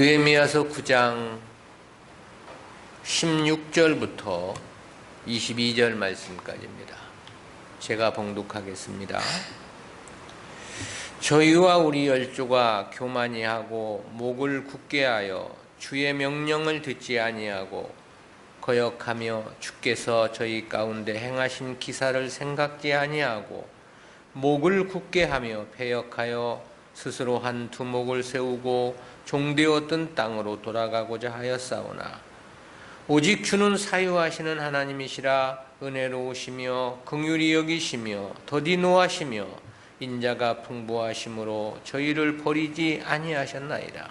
느헤미야서 9장 16절부터 22절 말씀까지입니다. 제가 봉독하겠습니다. 저희와 우리 열조가 교만히 하고 목을 굳게 하여 주의 명령을 듣지 아니하고 거역하며 주께서 저희 가운데 행하신 기사를 생각지 아니하고 목을 굳게 하며 패역하여 스스로 한 두목을 세우고 종되었던 땅으로 돌아가고자 하였사오나 오직 주는 사유하시는 하나님이시라 은혜로우시며 긍휼히 여기시며 더디 노하시며 인자가 풍부하심으로 저희를 버리지 아니하셨나이다.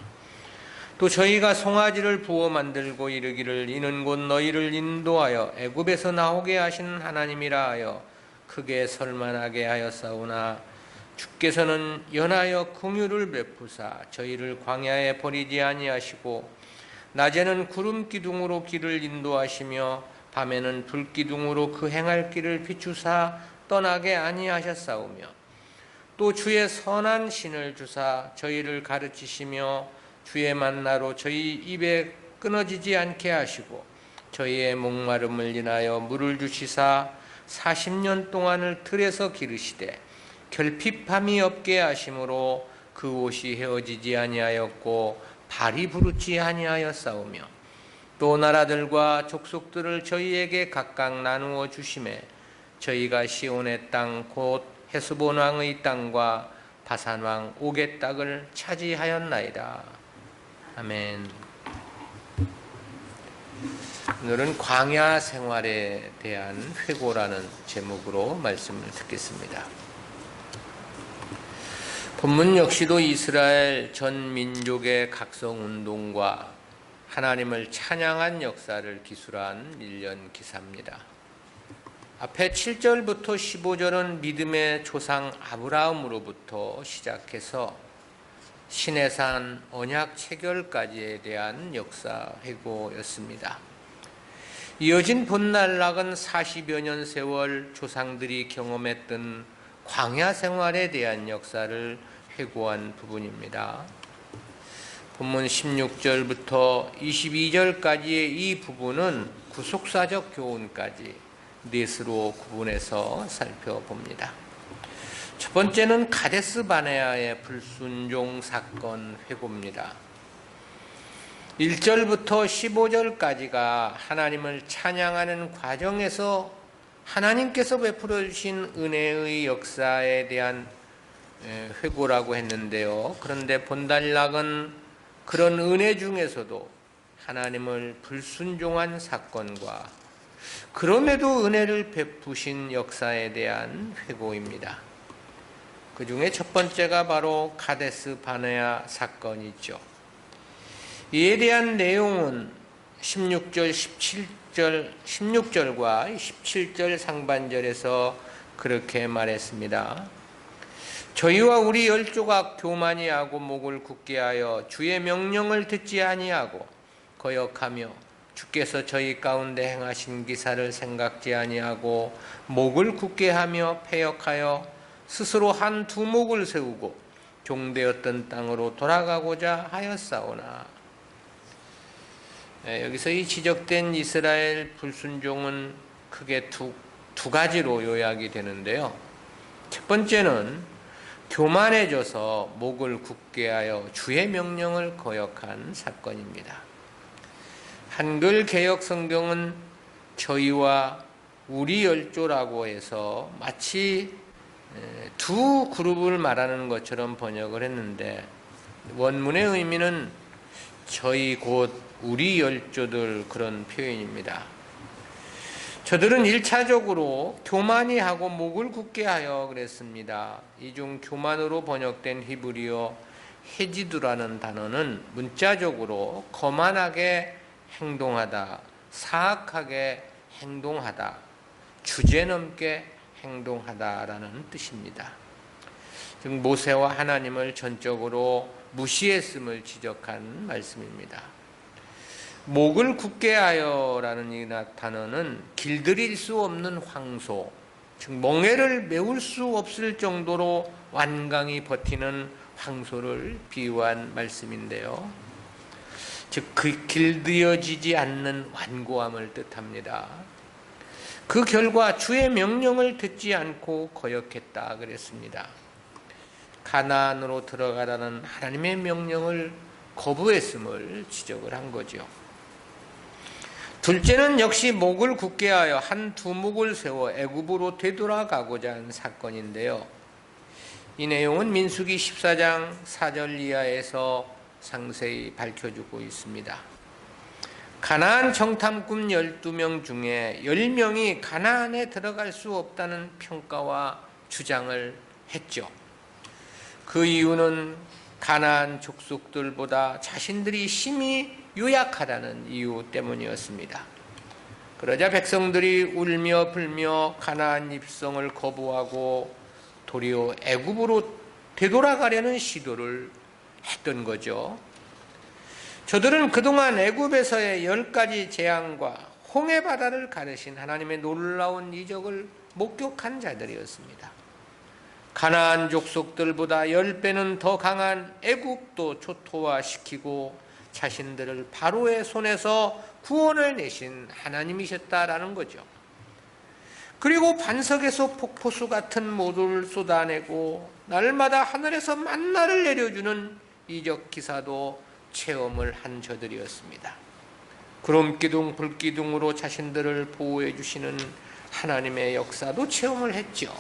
또 저희가 송아지를 부어 만들고 이르기를 이는 곧 너희를 인도하여 애굽에서 나오게 하시는 하나님이라 하여 크게 설만하게 하였사오나 주께서는 연하여 긍휼을 베푸사 저희를 광야에 버리지 아니하시고 낮에는 구름 기둥으로 길을 인도하시며 밤에는 불 기둥으로 그 행할 길을 비추사 떠나게 아니하셨사오며 또 주의 선한 신을 주사 저희를 가르치시며 주의 만나로 저희 입에 끊어지지 않게 하시고 저희의 목마름을 인하여 물을 주시사 40년 동안을 들에서 기르시되 결핍함이 없게 하심으로 그 옷이 헤어지지 아니하였고 발이 부르지 아니하였사오며 또 나라들과 족속들을 저희에게 각각 나누어 주심에 저희가 시온의 땅 곧 헤스본 왕의 땅과 바산 왕 옥의 땅을 차지하였나이다. 아멘. 오늘은 광야 생활에 대한 회고라는 제목으로 말씀을 듣겠습니다. 본문 역시도 이스라엘 전 민족의 각성운동과 하나님을 찬양한 역사를 기술한 일련 기사입니다. 앞에 7절부터 15절은 믿음의 조상 아브라함으로부터 시작해서 시내산 언약 체결까지에 대한 역사 회고였습니다. 이어진 본날락은 40여 년 세월 조상들이 경험했던 광야 생활에 대한 역사를 회고한 부분입니다. 본문 16절부터 22절까지의 이 부분은 구속사적 교훈까지 넷으로 구분해서 살펴봅니다. 첫 번째는 가데스 바네아의 불순종 사건 회고입니다. 1절부터 15절까지가 하나님을 찬양하는 과정에서 하나님께서 베풀어 주신 은혜의 역사에 대한 회고라고 했는데요. 그런데 본달락은 그런 은혜 중에서도 하나님을 불순종한 사건과 그럼에도 은혜를 베푸신 역사에 대한 회고입니다. 그 중에 첫 번째가 바로 가데스 바네아 사건이죠. 이에 대한 내용은 16절과 17절 상반절에서 그렇게 말했습니다. 저희와 우리 열조가 교만히 하고 목을 굳게 하여 주의 명령을 듣지 아니하고 거역하며 주께서 저희 가운데 행하신 기사를 생각지 아니하고 목을 굳게 하며 패역하여 스스로 한 두목을 세우고 종되었던 땅으로 돌아가고자 하였사오나. 여기서 이 지적된 이스라엘 불순종은 크게 두 가지로 요약이 되는데요. 첫 번째는 교만해져서 목을 굳게 하여 주의 명령을 거역한 사건입니다. 한글 개역 성경은 저희와 우리 열조라고 해서 마치 두 그룹을 말하는 것처럼 번역을 했는데 원문의 의미는 저희 곧 우리 열조들 그런 표현입니다. 저들은 1차적으로 교만히 하고 목을 굳게 하여 그랬습니다. 이 중 교만으로 번역된 히브리어 헤지두라는 단어는 문자적으로 거만하게 행동하다, 사악하게 행동하다, 주제넘게 행동하다라는 뜻입니다. 즉 모세와 하나님을 전적으로 무시했음을 지적한 말씀입니다. 목을 굳게 하여라는 이 단어는 길들일 수 없는 황소, 즉 멍에를 메울 수 없을 정도로 완강히 버티는 황소를 비유한 말씀인데요. 즉 길들여지지 않는 완고함을 뜻합니다. 그 결과 주의 명령을 듣지 않고 거역했다 그랬습니다. 가나안으로 들어가라는 하나님의 명령을 거부했음을 지적을 한 거죠. 둘째는 역시 목을 굳게 하여 한 두목을 세워 애굽으로 되돌아가고자 한 사건인데요. 이 내용은 민수기 14장 4절 이하에서 상세히 밝혀주고 있습니다. 가나안 정탐꾼 12명 중에 10명이 가나안에 들어갈 수 없다는 평가와 주장을 했죠. 그 이유는 가나안 족속들보다 자신들이 힘이 유약하다는 이유 때문이었습니다. 그러자 백성들이 울며 불며 가나안 입성을 거부하고 도리어 애굽으로 되돌아가려는 시도를 했던 거죠. 저들은 그동안 애굽에서의 10가지 재앙과 홍해바다를 가르신 하나님의 놀라운 이적을 목격한 자들이었습니다. 가나안 족속들보다 10배는 더 강한 애굽도 초토화시키고 자신들을 바로의 손에서 구원을 내신 하나님이셨다라는 거죠. 그리고 반석에서 폭포수 같은 모두를 쏟아내고 날마다 하늘에서 만나를 내려주는 이적 기사도 체험을 한 저들이었습니다. 구름기둥 불기둥으로 자신들을 보호해 주시는 하나님의 역사도 체험을 했죠.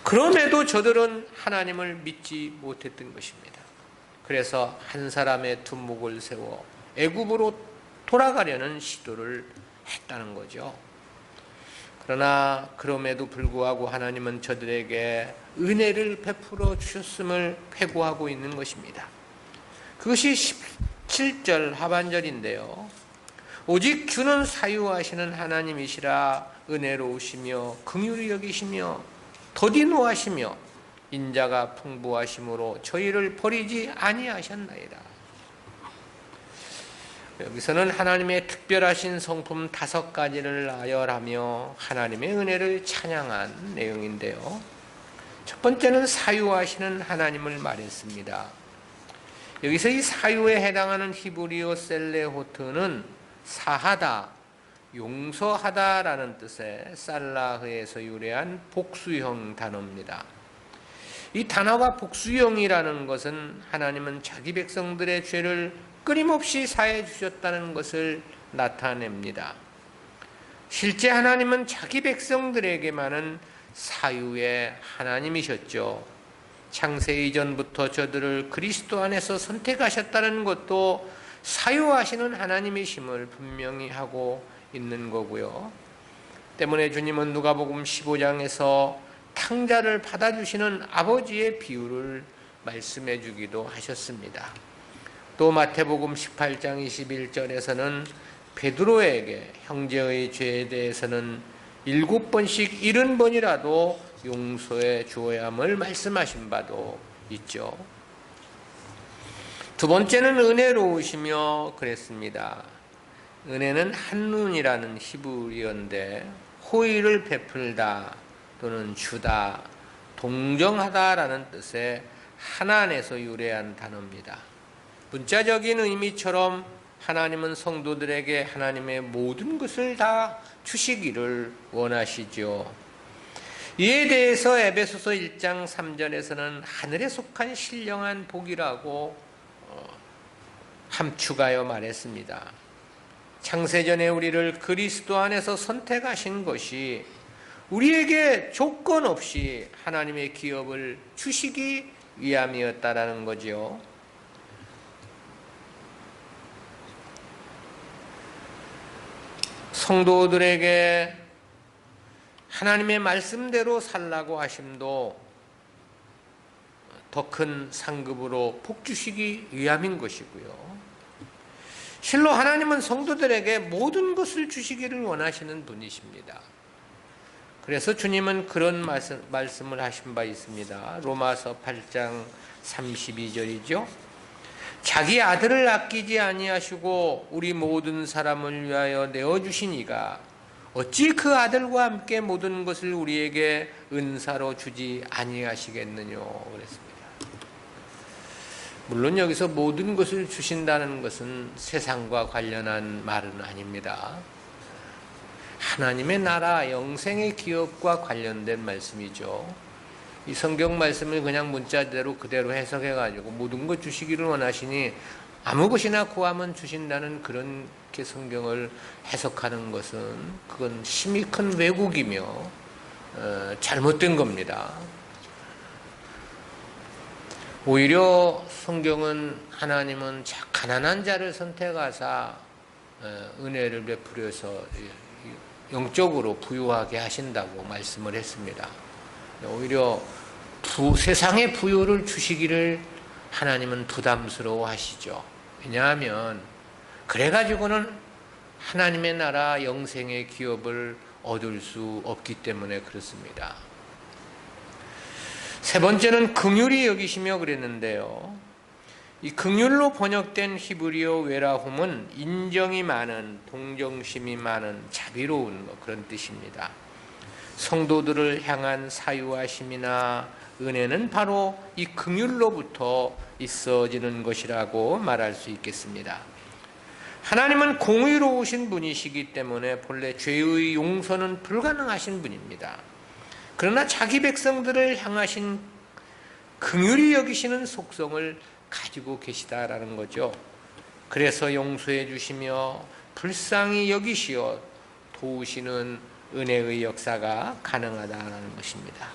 그럼에도 저들은 하나님을 믿지 못했던 것입니다. 그래서 한 사람의 두목을 세워 애굽으로 돌아가려는 시도를 했다는 거죠. 그러나 그럼에도 불구하고 하나님은 저들에게 은혜를 베풀어 주셨음을 회고하고 있는 것입니다. 그것이 17절 하반절인데요. 오직 주는 사유하시는 하나님이시라 은혜로우시며 긍휼히 여기시며 더디노하시며 인자가 풍부하심으로 저희를 버리지 아니하셨나이다. 여기서는 하나님의 특별하신 성품 5가지를 나열하며 하나님의 은혜를 찬양한 내용인데요. 첫 번째는 사유하시는 하나님을 말했습니다. 여기서 이 사유에 해당하는 히브리어 셀레호트는 사하다, 용서하다라는 뜻의 살라흐에서 유래한 복수형 단어입니다. 이 단어가 복수형이라는 것은 하나님은 자기 백성들의 죄를 끊임없이 사해 주셨다는 것을 나타냅니다. 실제 하나님은 자기 백성들에게만은 사유의 하나님이셨죠. 창세 이전부터 저들을 그리스도 안에서 선택하셨다는 것도 사유하시는 하나님이심을 분명히 하고 있는 거고요. 때문에 주님은 누가복음 15장에서 탕자를 받아주시는 아버지의 비유를 말씀해 주기도 하셨습니다. 또 마태복음 18장 21절에서는 베드로에게 형제의 죄에 대해서는 7번씩 70번이라도 용서해 주어야 함을 말씀하신 바도 있죠. 두 번째는 은혜로우시며 그랬습니다. 은혜는 한눈이라는 히브리어인데 호의를 베풀다 또는 주다, 동정하다라는 뜻의 하나안에서 유래한 단어입니다. 문자적인 의미처럼 하나님은 성도들에게 하나님의 모든 것을 다 주시기를 원하시죠. 이에 대해서 에베소서 1장 3절에서는 하늘에 속한 신령한 복이라고 함축하여 말했습니다. 창세전에 우리를 그리스도 안에서 선택하신 것이 우리에게 조건 없이 하나님의 기업을 주시기 위함이었다라는 거죠. 성도들에게 하나님의 말씀대로 살라고 하심도 더 큰 상급으로 복 주시기 위함인 것이고요. 실로 하나님은 성도들에게 모든 것을 주시기를 원하시는 분이십니다. 그래서 주님은 그런 말씀을 하신 바 있습니다. 로마서 8장 32절이죠. 자기 아들을 아끼지 아니하시고 우리 모든 사람을 위하여 내어주신 이가 어찌 그 아들과 함께 모든 것을 우리에게 은사로 주지 아니하시겠느냐 그랬습니다. 물론 여기서 모든 것을 주신다는 것은 세상과 관련한 말은 아닙니다. 하나님의 나라 영생의 기업과 관련된 말씀이죠. 이 성경 말씀을 그냥 문자대로 그대로 해석해가지고 모든 것 주시기를 원하시니 아무 것이나 구하면 주신다는 그렇게 성경을 해석하는 것은 그건 심히 큰 왜곡이며 잘못된 겁니다. 오히려 성경은 하나님은 가난한 자를 선택하사 은혜를 베풀어서 영적으로 부유하게 하신다고 말씀을 했습니다. 오히려 세상의 부유를 주시기를 하나님은 부담스러워 하시죠. 왜냐하면 그래가지고는 하나님의 나라 영생의 기업을 얻을 수 없기 때문에 그렇습니다. 세 번째는 긍휼히 여기시며 그랬는데요. 이 긍휼로 번역된 히브리어 외라훔은 인정이 많은, 동정심이 많은, 자비로운 그런 뜻입니다. 성도들을 향한 사유하심이나 은혜는 바로 이 긍휼로부터 있어지는 것이라고 말할 수 있겠습니다. 하나님은 공의로우신 분이시기 때문에 본래 죄의 용서는 불가능하신 분입니다. 그러나 자기 백성들을 향하신 긍휼히 여기시는 속성을 가지고 계시다라는 거죠. 그래서 용서해 주시며 불쌍히 여기시어 도우시는 은혜의 역사가 가능하다는 것입니다.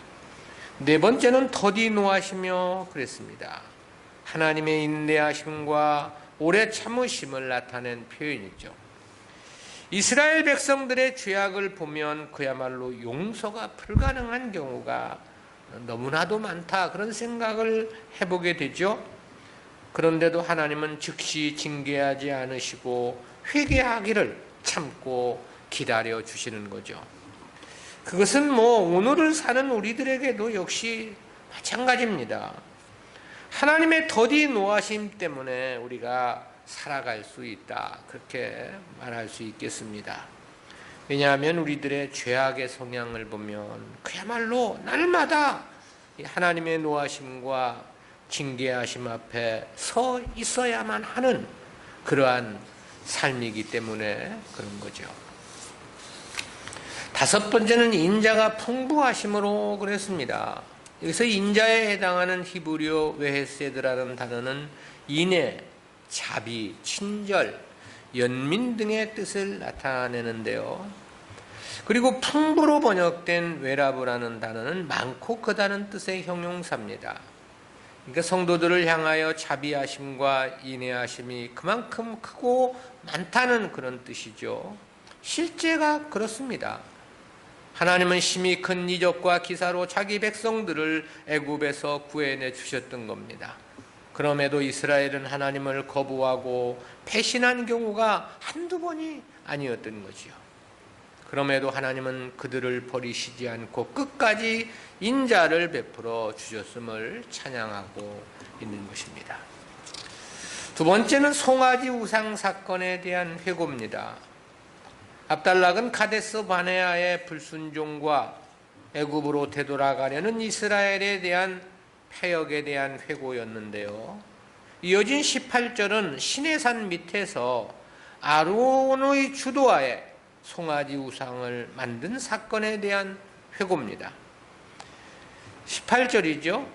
네 번째는 더디 노하시며 그랬습니다. 하나님의 인내하심과 오래 참으심을 나타낸 표현이죠. 이스라엘 백성들의 죄악을 보면 그야말로 용서가 불가능한 경우가 너무나도 많다, 그런 생각을 해보게 되죠. 그런데도 하나님은 즉시 징계하지 않으시고 회개하기를 참고 기다려 주시는 거죠. 그것은 오늘을 사는 우리들에게도 역시 마찬가지입니다. 하나님의 더디 노하심 때문에 우리가 살아갈 수 있다, 그렇게 말할 수 있겠습니다. 왜냐하면 우리들의 죄악의 성향을 보면 그야말로 날마다 하나님의 노하심과 징계하심 앞에 서 있어야만 하는 그러한 삶이기 때문에 그런 거죠. 다섯 번째는 인자가 풍부하심으로 그랬습니다. 여기서 인자에 해당하는 히브리어 외헤세드라는 단어는 인애, 자비, 친절, 연민 등의 뜻을 나타내는데요. 그리고 풍부로 번역된 외라브라는 단어는 많고 크다는 뜻의 형용사입니다. 그러니까 성도들을 향하여 자비하심과 인애하심이 그만큼 크고 많다는 그런 뜻이죠. 실제가 그렇습니다. 하나님은 심히 큰 이적과 기사로 자기 백성들을 애굽에서 구해내 주셨던 겁니다. 그럼에도 이스라엘은 하나님을 거부하고 배신한 경우가 한두 번이 아니었던 거지요. 그럼에도 하나님은 그들을 버리시지 않고 끝까지 인자를 베풀어 주셨음을 찬양하고 있는 것입니다. 두 번째는 송아지 우상 사건에 대한 회고입니다. 압달락은 카데스 바네아의 불순종과 애굽으로 되돌아가려는 이스라엘에 대한 패역에 대한 회고였는데요. 이어진 18절은 시내산 밑에서 아론의 주도하에 송아지 우상을 만든 사건에 대한 회고입니다. 18절이죠.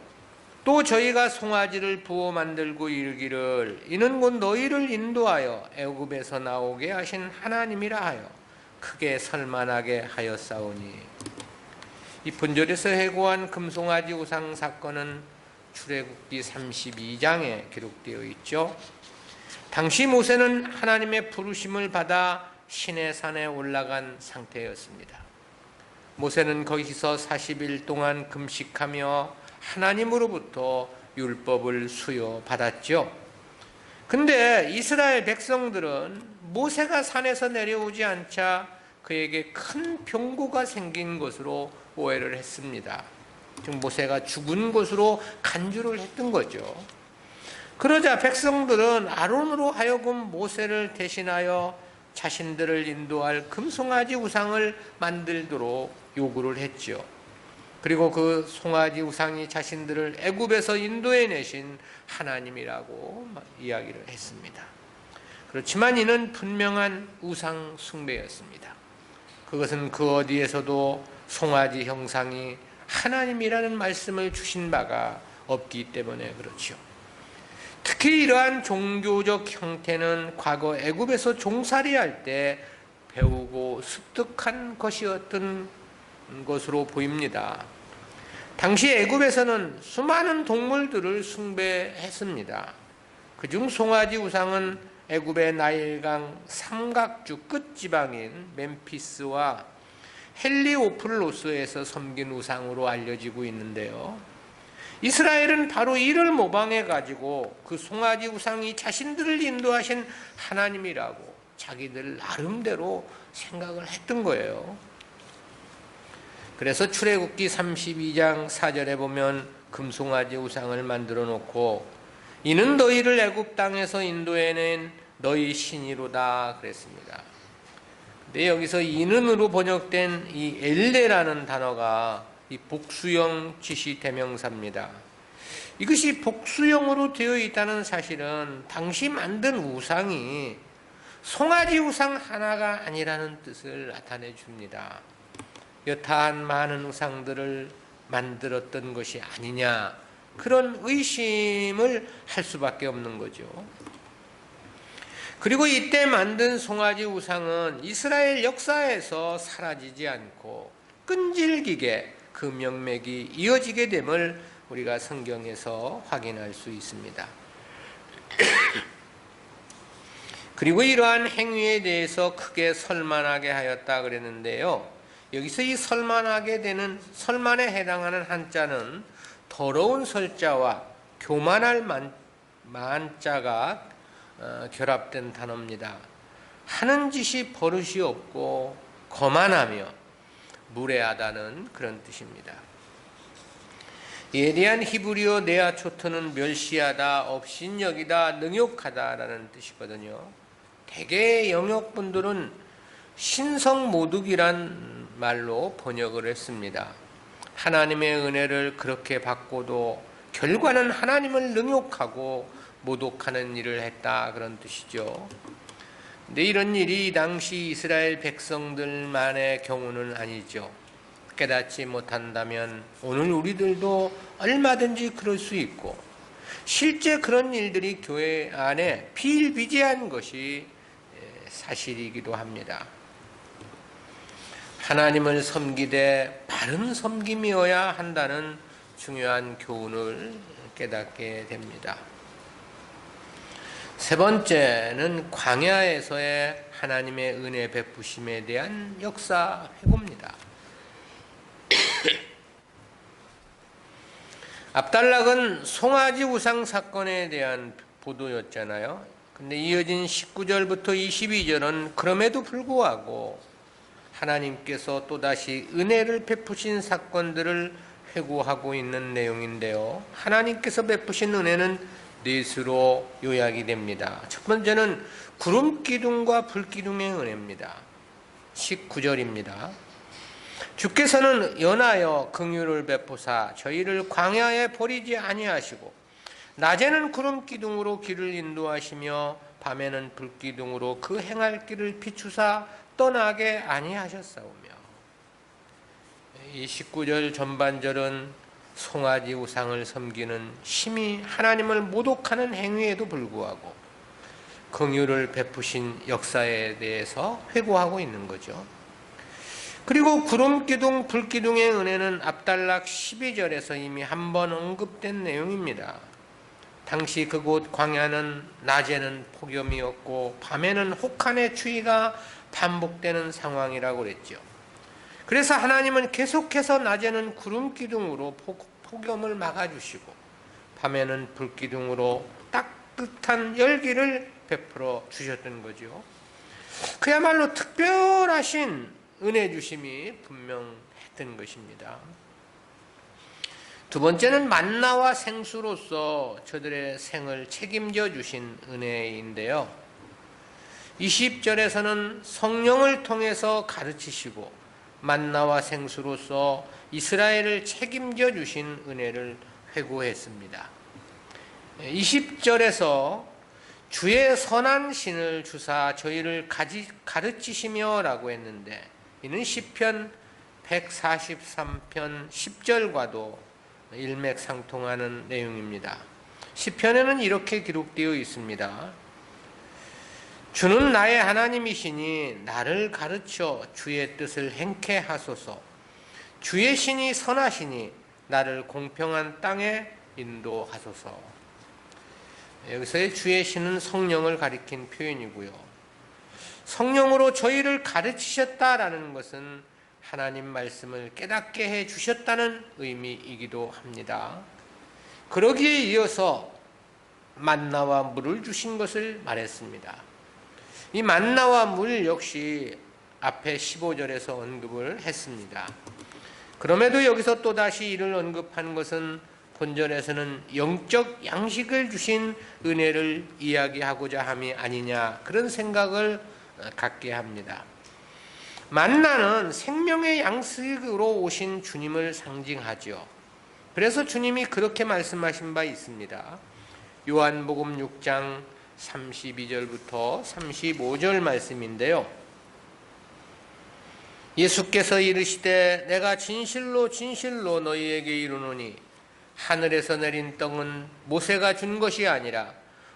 또 저희가 송아지를 부어 만들고 이르기를 이는 곧 너희를 인도하여 애굽에서 나오게 하신 하나님이라 하여 크게 설만하게 하였사오니. 이 본절에서 회고한 금송아지 우상 사건은 출애굽기 32장에 기록되어 있죠. 당시 모세는 하나님의 부르심을 받아 시내산에 올라간 상태였습니다. 모세는 거기서 40일 동안 금식하며 하나님으로부터 율법을 수여받았죠. 근데 이스라엘 백성들은 모세가 산에서 내려오지 않자 그에게 큰 병고가 생긴 것으로 오해를 했습니다. 즉 모세가 죽은 것으로 간주를 했던 거죠. 그러자 백성들은 아론으로 하여금 모세를 대신하여 자신들을 인도할 금송아지 우상을 만들도록 요구를 했죠. 그리고 그 송아지 우상이 자신들을 애굽에서 인도해 내신 하나님이라고 이야기를 했습니다. 그렇지만 이는 분명한 우상 숭배였습니다. 그것은 그 어디에서도 송아지 형상이 하나님이라는 말씀을 주신 바가 없기 때문에 그렇죠. 특히 이러한 종교적 형태는 과거 애굽에서 종살이할 때 배우고 습득한 것이었던 것으로 보입니다. 당시 애굽에서는 수많은 동물들을 숭배했습니다. 그중 송아지 우상은 애굽의 나일강 삼각주 끝지방인 멤피스와 헬리오플로스에서 섬긴 우상으로 알려지고 있는데요. 이스라엘은 바로 이를 모방해 가지고 그 송아지 우상이 자신들을 인도하신 하나님이라고 자기들 나름대로 생각을 했던 거예요. 그래서 출애굽기 32장 4절에 보면 금송아지 우상을 만들어 놓고 이는 너희를 애굽 땅에서 인도해낸 너희 신이로다 그랬습니다. 근데 여기서 이는으로 번역된 이 엘레라는 단어가 이 복수형 지시 대명사입니다. 이것이 복수형으로 되어 있다는 사실은 당시 만든 우상이 송아지 우상 하나가 아니라는 뜻을 나타내 줍니다. 여타한 많은 우상들을 만들었던 것이 아니냐, 그런 의심을 할 수밖에 없는 거죠. 그리고 이때 만든 송아지 우상은 이스라엘 역사에서 사라지지 않고 끈질기게 그 명맥이 이어지게 됨을 우리가 성경에서 확인할 수 있습니다. 그리고 이러한 행위에 대해서 크게 설만하게 하였다 그랬는데요. 여기서 이 설만하게 되는, 설만에 해당하는 한자는 더러운 설자와 교만할 만자가 결합된 단어입니다. 하는 짓이 버릇이 없고 거만하며 무례하다는 그런 뜻입니다. 이에 대한 히브리어 네아초트는 멸시하다, 업신여기다, 능욕하다라는 뜻이거든요. 대개의 영역분들은 신성모독이란 말로 번역을 했습니다. 하나님의 은혜를 그렇게 받고도 결과는 하나님을 능욕하고 모독하는 일을 했다, 그런 뜻이죠. 근데 이런 일이 당시 이스라엘 백성들만의 경우는 아니죠. 깨닫지 못한다면 오늘 우리들도 얼마든지 그럴 수 있고, 실제 그런 일들이 교회 안에 비일비재한 것이 사실이기도 합니다. 하나님을 섬기되 바른 섬김이어야 한다는 중요한 교훈을 깨닫게 됩니다. 세 번째는 광야에서의 하나님의 은혜 베푸심에 대한 역사 회고입니다. 압달락은 송아지 우상 사건에 대한 보도였잖아요. 근데 이어진 19절부터 22절은 그럼에도 불구하고 하나님께서 또다시 은혜를 베푸신 사건들을 회고하고 있는 내용인데요. 하나님께서 베푸신 은혜는 넷으로 요약이 됩니다. 첫 번째는 구름 기둥과 불 기둥의 은혜입니다. 19절입니다. 주께서는 연하여 긍휼을 베푸사 저희를 광야에 버리지 아니하시고 낮에는 구름 기둥으로 길을 인도하시며 밤에는 불 기둥으로 그 행할 길을 비추사 떠나게 아니하셨사오며. 이 19절 전반절은 송아지 우상을 섬기는 심히 하나님을 모독하는 행위에도 불구하고 긍휼을 베푸신 역사에 대해서 회고하고 있는 거죠. 그리고 구름기둥, 불기둥의 은혜는 압달락 12절에서 이미 한 번 언급된 내용입니다. 당시 그곳 광야는 낮에는 폭염이었고 밤에는 혹한의 추위가 반복되는 상황이라고 그랬죠. 그래서 하나님은 계속해서 낮에는 구름기둥으로 폭염을 막아주시고 밤에는 불기둥으로 따뜻한 열기를 베풀어 주셨던 거죠. 그야말로 특별하신 은혜 주심이 분명했던 것입니다. 두 번째는 만나와 생수로서 저들의 생을 책임져 주신 은혜인데요. 20절에서는 성령을 통해서 가르치시고 만나와 생수로서 이스라엘을 책임져 주신 은혜를 회고했습니다. 20절에서 주의 선한 신을 주사 저희를 가르치시며 라고 했는데, 이는 시편 143편 10절과도 일맥상통하는 내용입니다. 시편에는 이렇게 기록되어 있습니다. 주는 나의 하나님이시니 나를 가르쳐 주의 뜻을 행케 하소서. 주의 신이 선하시니 나를 공평한 땅에 인도하소서. 여기서의 주의 신은 성령을 가리킨 표현이고요. 성령으로 저희를 가르치셨다라는 것은 하나님 말씀을 깨닫게 해 주셨다는 의미이기도 합니다. 그러기에 이어서 만나와 물을 주신 것을 말했습니다. 이 만나와 물 역시 앞에 15절에서 언급을 했습니다. 그럼에도 여기서 또다시 이를 언급한 것은 본절에서는 영적 양식을 주신 은혜를 이야기하고자 함이 아니냐, 그런 생각을 갖게 합니다. 만나는 생명의 양식으로 오신 주님을 상징하죠. 그래서 주님이 그렇게 말씀하신 바 있습니다. 요한복음 6장 32절부터 35절 말씀인데요. 예수께서 이르시되 내가 진실로 진실로 너희에게 이르노니 하늘에서 내린 떡은 모세가 준 것이 아니라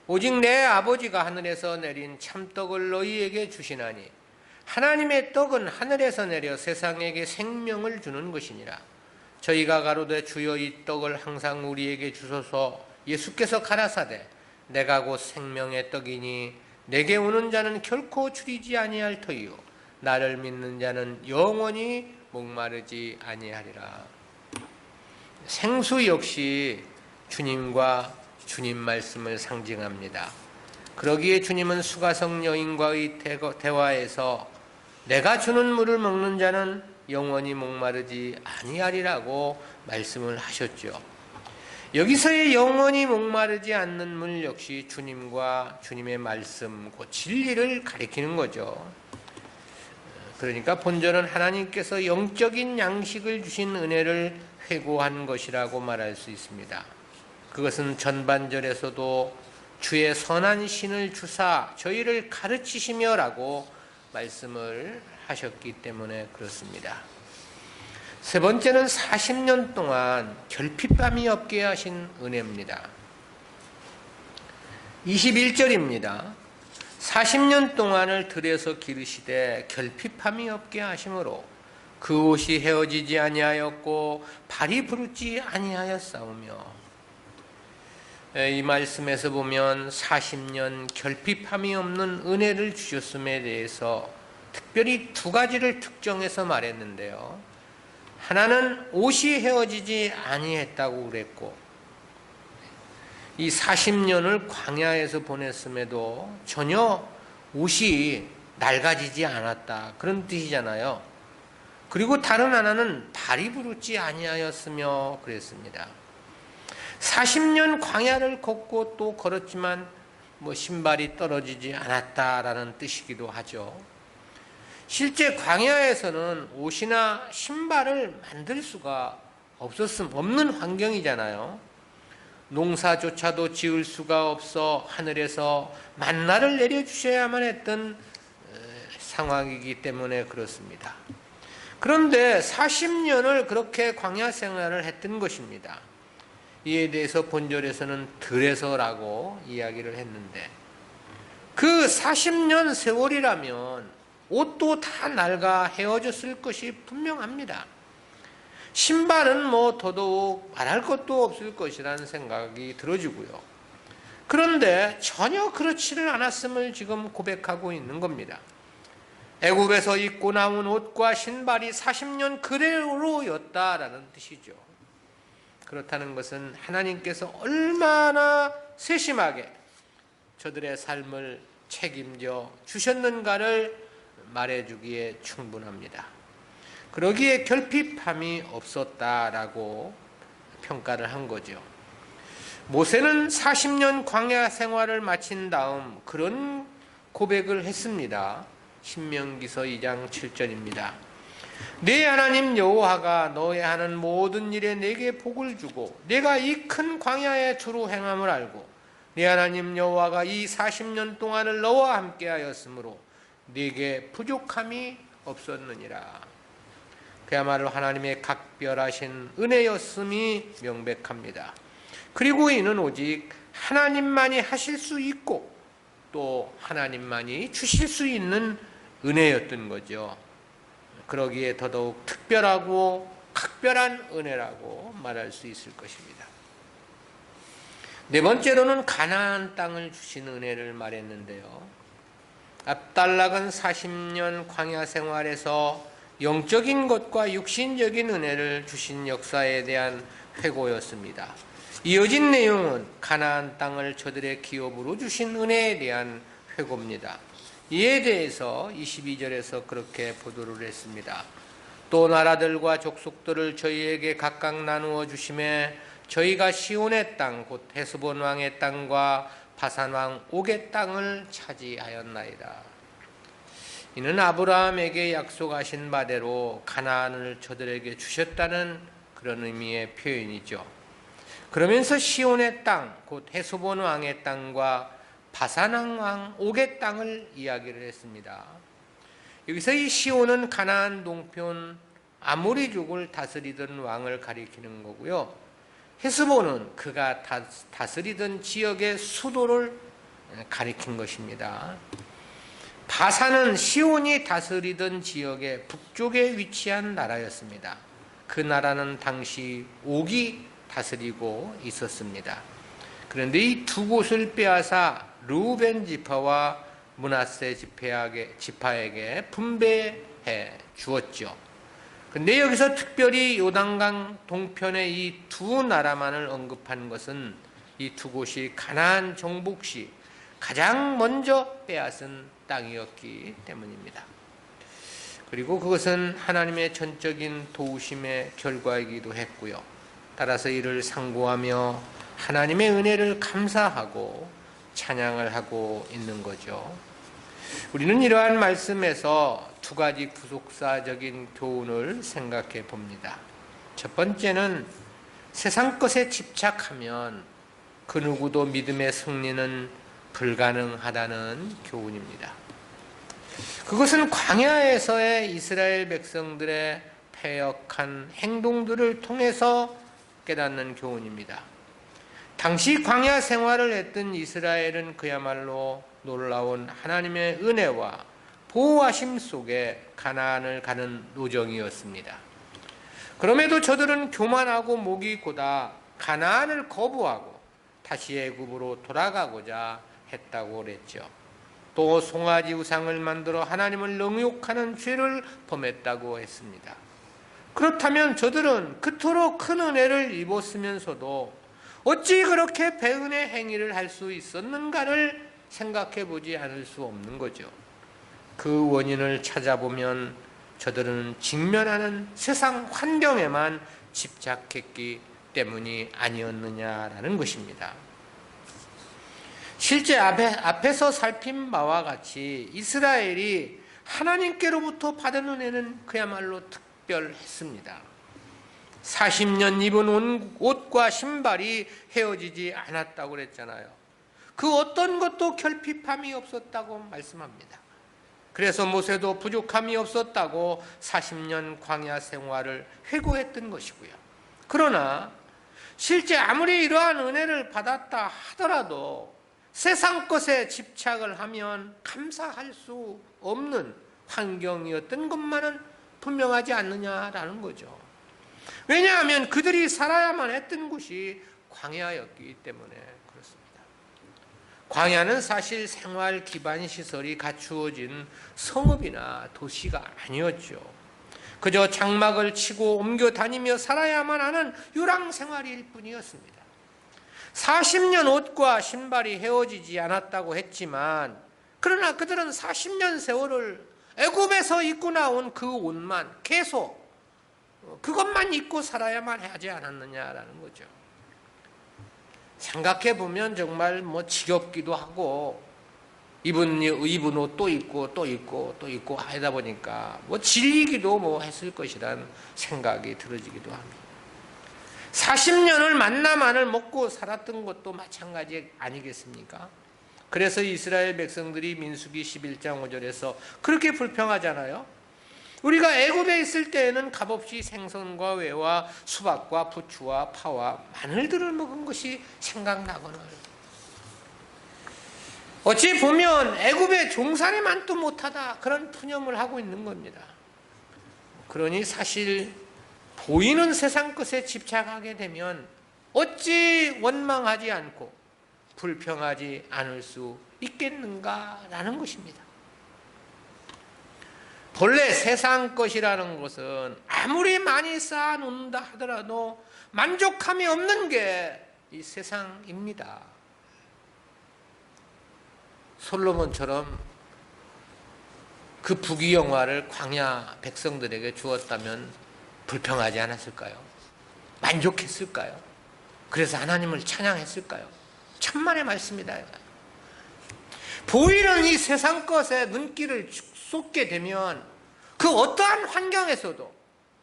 오직 내 아버지가 하늘에서 내린 참떡을 너희에게 주시나니 하나님의 떡은 하늘에서 내려 세상에게 생명을 주는 것이니라. 저희가 가로되 주여 이 떡을 항상 우리에게 주소서. 예수께서 가라사대 내가 곧 생명의 떡이니 내게 오는 자는 결코 줄이지 아니할 터이요 나를 믿는 자는 영원히 목마르지 아니하리라. 생수 역시 주님과 주님 말씀을 상징합니다. 그러기에 주님은 수가성 여인과의 대화에서 내가 주는 물을 먹는 자는 영원히 목마르지 아니하리라고 말씀을 하셨죠. 여기서의 영원히 목마르지 않는 물 역시 주님과 주님의 말씀, 그 진리를 가리키는 거죠. 그러니까 본절은 하나님께서 영적인 양식을 주신 은혜를 회고한 것이라고 말할 수 있습니다. 그것은 전반절에서도 주의 선한 신을 주사 저희를 가르치시며 라고 말씀을 하셨기 때문에 그렇습니다. 세 번째는 40년 동안 결핍함이 없게 하신 은혜입니다. 21절입니다. 40년 동안을 들에서 기르시되 결핍함이 없게 하심으로 그 옷이 헤어지지 아니하였고 발이 부르지 아니하였사오며. 이 말씀에서 보면 40년 결핍함이 없는 은혜를 주셨음에 대해서 특별히 두 가지를 특정해서 말했는데요. 하나는 옷이 헤어지지 아니했다고 그랬고, 이 40년을 광야에서 보냈음에도 전혀 옷이 낡아지지 않았다, 그런 뜻이잖아요. 그리고 다른 하나는 발이 부르지 아니하였으며 그랬습니다. 40년 광야를 걷고 또 걸었지만 신발이 떨어지지 않았다라는 뜻이기도 하죠. 실제 광야에서는 옷이나 신발을 만들 수가 없는 환경이잖아요. 농사조차도 지을 수가 없어 하늘에서 만나를 내려주셔야만 했던 상황이기 때문에 그렇습니다. 그런데 40년을 그렇게 광야 생활을 했던 것입니다. 이에 대해서 본절에서는 들에서라고 이야기를 했는데, 그 40년 세월이라면 옷도 다 낡아 헤어졌을 것이 분명합니다. 신발은 더더욱 말할 것도 없을 것이라는 생각이 들어지고요. 그런데 전혀 그렇지를 않았음을 지금 고백하고 있는 겁니다. 애굽에서 입고 나온 옷과 신발이 40년 그대로였다라는 뜻이죠. 그렇다는 것은 하나님께서 얼마나 세심하게 저들의 삶을 책임져 주셨는가를 말해주기에 충분합니다. 그러기에 결핍함이 없었다라고 평가를 한 거죠. 모세는 40년 광야 생활을 마친 다음 그런 고백을 했습니다. 신명기서 2장 7절입니다. 네 하나님 여호와가 너의 하는 모든 일에 내게 복을 주고 내가 이 큰 광야에 주로 행함을 알고 네 하나님 여호와가 이 40년 동안을 너와 함께하였으므로 네게 부족함이 없었느니라. 그야말로 하나님의 각별하신 은혜였음이 명백합니다. 그리고 이는 오직 하나님만이 하실 수 있고 또 하나님만이 주실 수 있는 은혜였던 거죠. 그러기에 더더욱 특별하고 각별한 은혜라고 말할 수 있을 것입니다. 네 번째로는 가나안 땅을 주신 은혜를 말했는데요. 압달락은 40년 광야 생활에서 영적인 것과 육신적인 은혜를 주신 역사에 대한 회고였습니다. 이어진 내용은 가나안 땅을 저들의 기업으로 주신 은혜에 대한 회고입니다. 이에 대해서 22절에서 그렇게 보도를 했습니다. 또 나라들과 족속들을 저희에게 각각 나누어 주심에 저희가 시온의 땅 곧 헤스본 왕의 땅과 바산 왕 옥의 땅을 차지하였나이다. 이는 아브라함에게 약속하신 바대로 가나안을 저들에게 주셨다는 그런 의미의 표현이죠. 그러면서 시온의 땅 곧 헤스본 왕의 땅과 바산 왕 옥의 땅을 이야기를 했습니다. 여기서 이 시온은 가나안 동편 아모리족을 다스리던 왕을 가리키는 거고요. 헤스본은 그가 다스리던 지역의 수도를 가리킨 것입니다. 바산은 시온이 다스리던 지역의 북쪽에 위치한 나라였습니다. 그 나라는 당시 옥이 다스리고 있었습니다. 그런데 이 두 곳을 빼앗아 르우벤 지파와 므낫세 지파에게 분배해 주었죠. 근데 여기서 특별히 요단강 동편의 이 두 나라만을 언급한 것은 이 두 곳이 가나안 정복 시 가장 먼저 빼앗은 땅이었기 때문입니다. 그리고 그것은 하나님의 전적인 도우심의 결과이기도 했고요. 따라서 이를 상고하며 하나님의 은혜를 감사하고 찬양을 하고 있는 거죠. 우리는 이러한 말씀에서 두 가지 구속사적인 교훈을 생각해 봅니다. 첫 번째는 세상 것에 집착하면 그 누구도 믿음의 승리는 불가능하다는 교훈입니다. 그것은 광야에서의 이스라엘 백성들의 패역한 행동들을 통해서 깨닫는 교훈입니다. 당시 광야 생활을 했던 이스라엘은 그야말로 놀라운 하나님의 은혜와 보호하심 속에 가나안을 가는 노정이었습니다. 그럼에도 저들은 교만하고 목이 고다 가나안을 거부하고 다시 애굽으로 돌아가고자 했다고 그랬죠. 또 송아지 우상을 만들어 하나님을 능욕하는 죄를 범했다고 했습니다. 그렇다면 저들은 그토록 큰 은혜를 입었으면서도 어찌 그렇게 배은의 행위를 할 수 있었는가를 생각해 보지 않을 수 없는 거죠. 그 원인을 찾아보면 저들은 직면하는 세상 환경에만 집착했기 때문이 아니었느냐라는 것입니다. 실제 앞에서 살핀 바와 같이 이스라엘이 하나님께로부터 받은 은혜는 그야말로 특별했습니다. 40년 입은 옷과 신발이 헤어지지 않았다고 그랬잖아요. 그 어떤 것도 결핍함이 없었다고 말씀합니다. 그래서 모세도 부족함이 없었다고 40년 광야 생활을 회고했던 것이고요. 그러나 실제 아무리 이러한 은혜를 받았다 하더라도 세상 것에 집착을 하면 감사할 수 없는 환경이었던 것만은 분명하지 않느냐라는 거죠. 왜냐하면 그들이 살아야만 했던 곳이 광야였기 때문에 그렇습니다. 광야는 사실 생활 기반 시설이 갖추어진 성읍이나 도시가 아니었죠. 그저 장막을 치고 옮겨 다니며 살아야만 하는 유랑 생활일 뿐이었습니다. 40년 옷과 신발이 헤어지지 않았다고 했지만 그러나 그들은 40년 세월을 애굽에서 입고 나온 그 옷만 계속 그것만 입고 살아야만 하지 않았느냐라는 거죠. 생각해 보면 정말 지겹기도 하고 입은 옷 또 입고 또 입고 또 입고 하다 보니까 뭐 질리기도 뭐 했을 것이란 생각이 들어지기도 합니다. 40년을 만나 마늘 먹고 살았던 것도 마찬가지 아니겠습니까? 그래서 이스라엘 백성들이 민수기 11장 5절에서 그렇게 불평하잖아요. 우리가 애굽에 있을 때에는 값없이 생선과 회와 수박과 부추와 파와 마늘들을 먹은 것이 생각나거늘. 어찌 보면 애굽의 종살이만도 못하다 그런 푸념을 하고 있는 겁니다. 그러니 사실 보이는 세상 것에 집착하게 되면 어찌 원망하지 않고 불평하지 않을 수 있겠는가라는 것입니다. 본래 세상 것이라는 것은 아무리 많이 쌓아놓는다 하더라도 만족함이 없는 게 이 세상입니다. 솔로몬처럼 그 부귀영화를 광야 백성들에게 주었다면 불평하지 않았을까요? 만족했을까요? 그래서 하나님을 찬양했을까요? 천만의 말씀이다. 보이는 이 세상 것에 눈길을 쏟게 되면 그 어떠한 환경에서도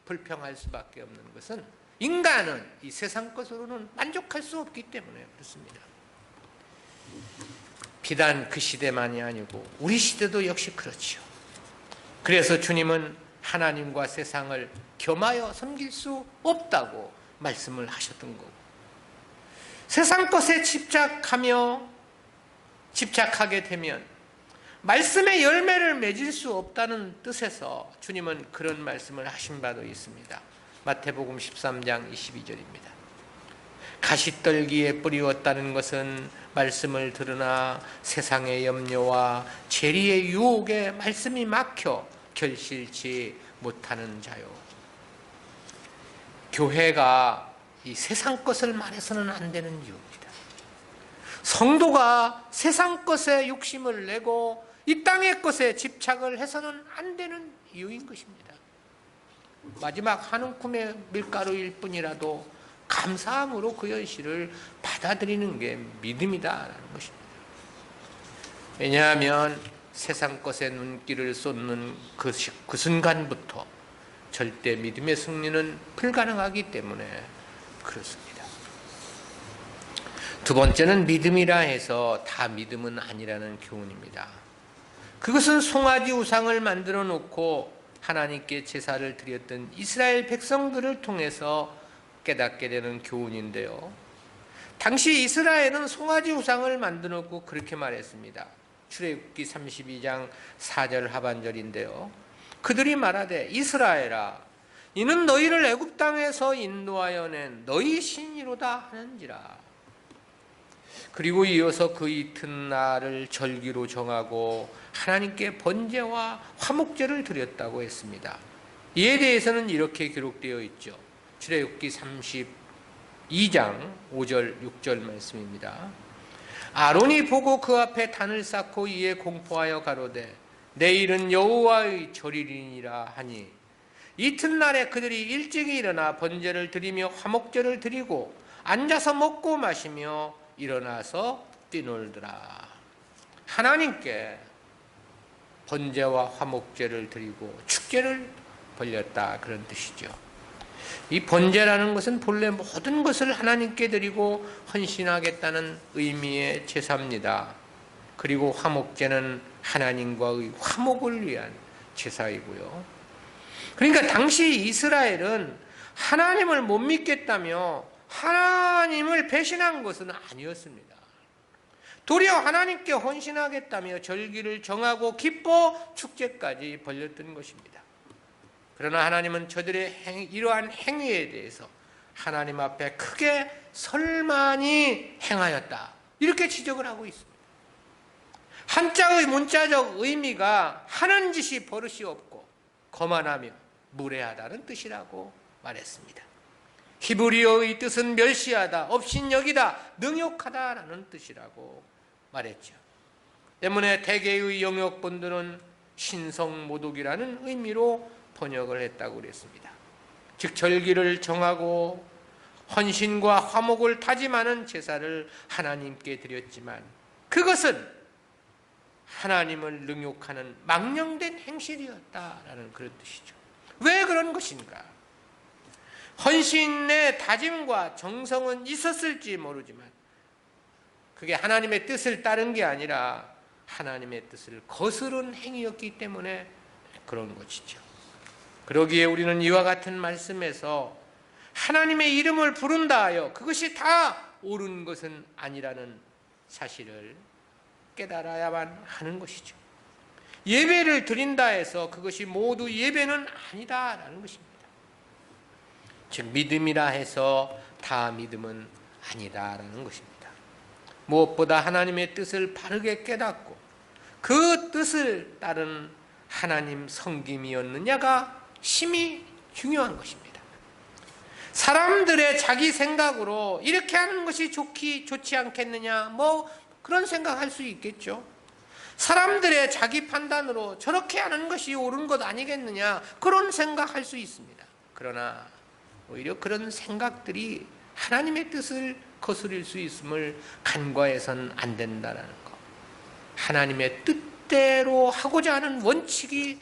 불평할 수밖에 없는 것은 인간은 이 세상 것으로는 만족할 수 없기 때문에 그렇습니다. 비단 그 시대만이 아니고 우리 시대도 역시 그렇지요. 그래서 주님은 하나님과 세상을 겸하여 섬길 수 없다고 말씀을 하셨던 거고, 세상 것에 집착하게 되면 말씀의 열매를 맺을 수 없다는 뜻에서 주님은 그런 말씀을 하신 바도 있습니다. 마태복음 13장 22절입니다. 가시떨기에 뿌리웠다는 것은 말씀을 들으나 세상의 염려와 재리의 유혹에 말씀이 막혀 결실치 못하는 자요. 교회가 이 세상 것을 말해서는 안 되는 이유입니다. 성도가 세상 것에 욕심을 내고 이 땅의 것에 집착을 해서는 안 되는 이유인 것입니다. 마지막 한 움큼의 밀가루일 뿐이라도 감사함으로 그 현실을 받아들이는 게 믿음이다라는 것입니다. 왜냐하면 세상 것에 눈길을 쏟는 그 순간부터 절대 믿음의 승리는 불가능하기 때문에 그렇습니다. 두 번째는 믿음이라 해서 다 믿음은 아니라는 교훈입니다. 그것은 송아지 우상을 만들어 놓고 하나님께 제사를 드렸던 이스라엘 백성들을 통해서 깨닫게 되는 교훈인데요. 당시 이스라엘은 송아지 우상을 만들어 놓고 그렇게 말했습니다. 출애굽기 32장 4절 하반절인데요. 그들이 말하되 이스라엘아 이는 너희를 애굽 땅에서 인도하여 낸 너희 신이로다 하는지라. 그리고 이어서 그 이튿날을 절기로 정하고 하나님께 번제와 화목제를 드렸다고 했습니다. 이에 대해서는 이렇게 기록되어 있죠. 출애굽기 32장 5절 6절 말씀입니다. 아론이 보고 그 앞에 단을 쌓고 이에 공포하여 가로되 내일은 여호와의 절이니라 하니 이튿날에 그들이 일찍이 일어나 번제를 드리며 화목제를 드리고 앉아서 먹고 마시며 일어나서 뛰놀더라. 하나님께 번제와 화목제를 드리고 축제를 벌렸다 그런 뜻이죠. 이 번제라는 것은 본래 모든 것을 하나님께 드리고 헌신하겠다는 의미의 제사입니다. 그리고 화목제는 하나님과의 화목을 위한 제사이고요. 그러니까 당시 이스라엘은 하나님을 못 믿겠다며 하나님을 배신한 것은 아니었습니다. 도리어 하나님께 헌신하겠다며 절기를 정하고 기뻐 축제까지 벌렸던 것입니다. 그러나 하나님은 저들의 이러한 행위에 대해서 하나님 앞에 크게 설만히 행하였다 이렇게 지적을 하고 있습니다. 한자의 문자적 의미가 하는 짓이 버릇이 없고 거만하며 무례하다는 뜻이라고 말했습니다. 히브리어의 뜻은 멸시하다, 업신여기다, 능욕하다라는 뜻이라고 말했죠. 때문에 대개의 영역본들은 신성모독이라는 의미로 번역을 했다고 그랬습니다. 즉 절기를 정하고 헌신과 화목을 다짐하는 제사를 하나님께 드렸지만 그것은 하나님을 능욕하는 망령된 행실이었다라는 그런 뜻이죠. 왜 그런 것인가? 헌신의 다짐과 정성은 있었을지 모르지만 그게 하나님의 뜻을 따른 게 아니라 하나님의 뜻을 거스른 행위였기 때문에 그런 것이죠. 그러기에 우리는 이와 같은 말씀에서 하나님의 이름을 부른다 하여 그것이 다 옳은 것은 아니라는 사실을 깨달아야만 하는 것이죠. 예배를 드린다 해서 그것이 모두 예배는 아니다라는 것입니다. 즉 믿음이라 해서 다 믿음은 아니다라는 것입니다. 무엇보다 하나님의 뜻을 바르게 깨닫고 그 뜻을 따른 하나님 섬김이었느냐가 심히 중요한 것입니다. 사람들의 자기 생각으로 이렇게 하는 것이 좋지 않겠느냐 뭐 그런 생각할 수 있겠죠. 사람들의 자기 판단으로 저렇게 하는 것이 옳은 것 아니겠느냐 그런 생각할 수 있습니다. 그러나 오히려 그런 생각들이 하나님의 뜻을 거스릴 수 있음을 간과해서는 안 된다는 것. 하나님의 뜻대로 하고자 하는 원칙이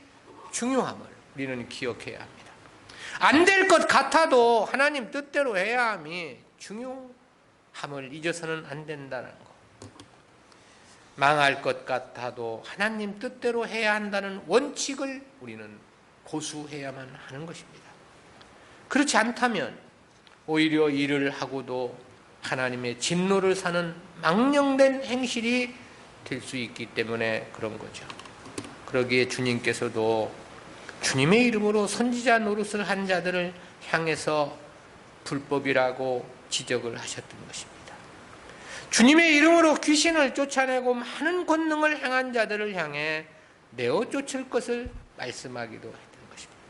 중요함을 우리는 기억해야 합니다. 안 될 것 같아도 하나님 뜻대로 해야 함이 중요함을 잊어서는 안 된다는 것. 망할 것 같아도 하나님 뜻대로 해야 한다는 원칙을 우리는 고수해야만 하는 것입니다. 그렇지 않다면 오히려 일을 하고도 하나님의 진노를 사는 망령된 행실이 될 수 있기 때문에 그런 거죠. 그러기에 주님께서도 주님의 이름으로 선지자 노릇을 한 자들을 향해서 불법이라고 지적을 하셨던 것입니다. 주님의 이름으로 귀신을 쫓아내고 많은 권능을 행한 자들을 향해 내어 쫓을 것을 말씀하기도 했던 것입니다.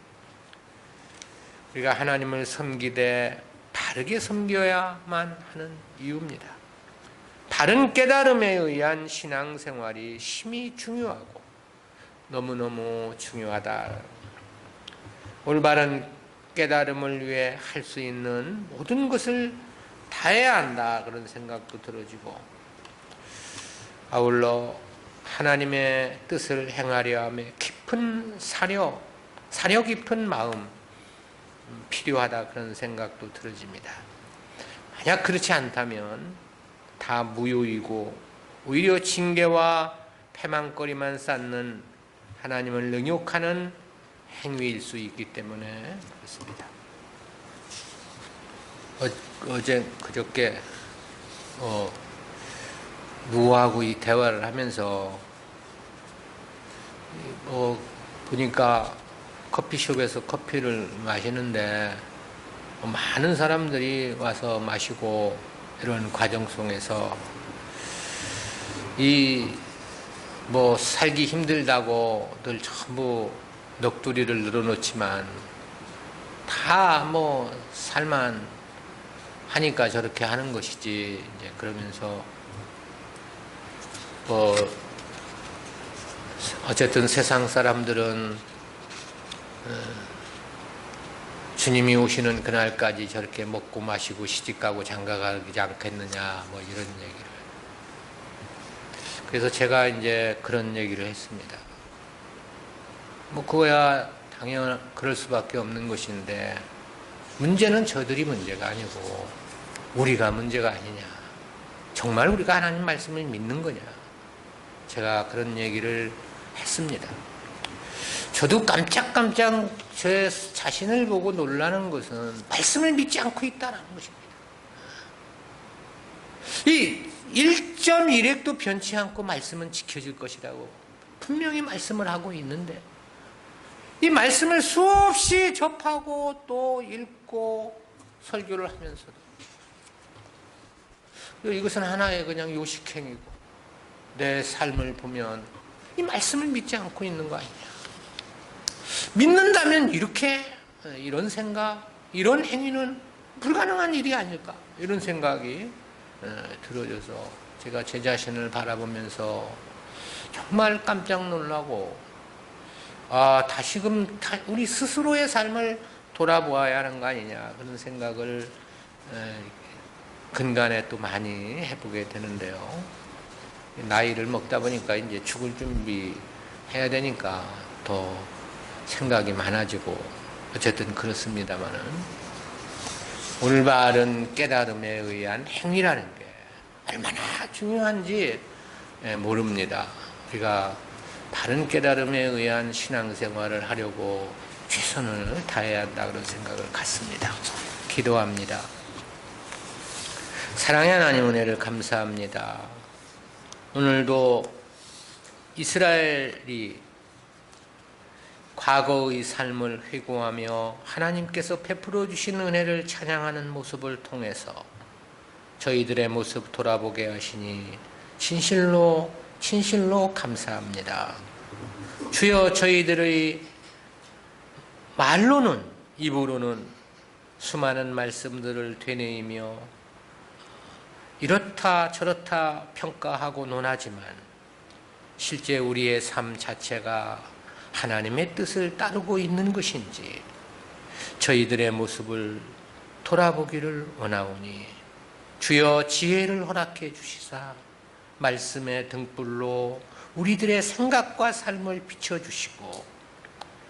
우리가 하나님을 섬기되 바르게 섬겨야만 하는 이유입니다. 바른 깨달음에 의한 신앙생활이 심히 중요하고 너무너무 중요하다. 올바른 깨달음을 위해 할 수 있는 모든 것을 다해야 한다 그런 생각도 들어지고 아울러 하나님의 뜻을 행하려 함에 깊은 사려 깊은 마음 필요하다 그런 생각도 들어집니다. 만약 그렇지 않다면 다 무효이고 오히려 징계와 패망거리만 쌓는 하나님을 능욕하는 행위일 수 있기 때문에 그렇습니다. 어제 그저께 누구하고 이 대화를 하면서 보니까 커피숍에서 커피를 마시는데 많은 사람들이 와서 마시고 이런 과정 속에서 살기 힘들다고들 전부 넋두리를 늘어놓지만 다 살만 하니까 저렇게 하는 것이지 이제 그러면서 어쨌든 세상 사람들은 주님이 오시는 그날까지 저렇게 먹고 마시고 시집가고 장가가지 않겠느냐 이런 얘기를. 그래서 제가 이제 그런 얘기를 했습니다. 그거야 당연 그럴 수밖에 없는 것인데 문제는 저들이 문제가 아니고 우리가 문제가 아니냐. 정말 우리가 하나님 말씀을 믿는 거냐. 제가 그런 얘기를 했습니다. 저도 깜짝깜짝 제 자신을 보고 놀라는 것은 말씀을 믿지 않고 있다는 것입니다. 이 1.1획도 변치 않고 말씀은 지켜질 것이라고 분명히 말씀을 하고 있는데 이 말씀을 수없이 접하고 또 읽고 설교를 하면서도 이것은 하나의 그냥 요식행위고 내 삶을 보면 이 말씀을 믿지 않고 있는 거 아니냐. 믿는다면 이런 생각, 이런 행위는 불가능한 일이 아닐까 이런 생각이 들어져서 제가 제 자신을 바라보면서 정말 깜짝 놀라고 다시금 우리 스스로의 삶을 돌아보아야 하는 거 아니냐 그런 생각을 근간에 또 많이 해보게 되는데요. 나이를 먹다 보니까 이제 죽을 준비해야 되니까 더 생각이 많아지고 어쨌든 그렇습니다만은 올바른 깨달음에 의한 행위라는 게 얼마나 중요한지 모릅니다. 우리가 바른 깨달음에 의한 신앙생활을 하려고 최선을 다해야 한다 그런 생각을 갖습니다. 기도합니다. 사랑의 하나님 은혜를 감사합니다. 오늘도 이스라엘이 과거의 삶을 회고하며 하나님께서 베풀어 주신 은혜를 찬양하는 모습을 통해서 저희들의 모습 돌아보게 하시니 진실로 감사합니다. 주여, 저희들의 말로는, 입으로는 수많은 말씀들을 되뇌이며 이렇다 저렇다 평가하고 논하지만 실제 우리의 삶 자체가 하나님의 뜻을 따르고 있는 것인지 저희들의 모습을 돌아보기를 원하오니 주여, 지혜를 허락해 주시사 말씀의 등불로 우리들의 생각과 삶을 비춰주시고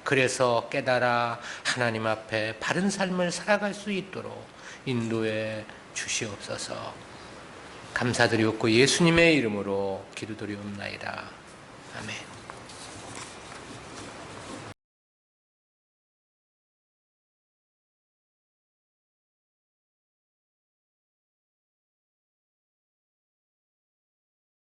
그래서 깨달아 하나님 앞에 바른 삶을 살아갈 수 있도록 인도해 주시옵소서. 감사드리옵고 예수님의 이름으로 기도드리옵나이다. 아멘.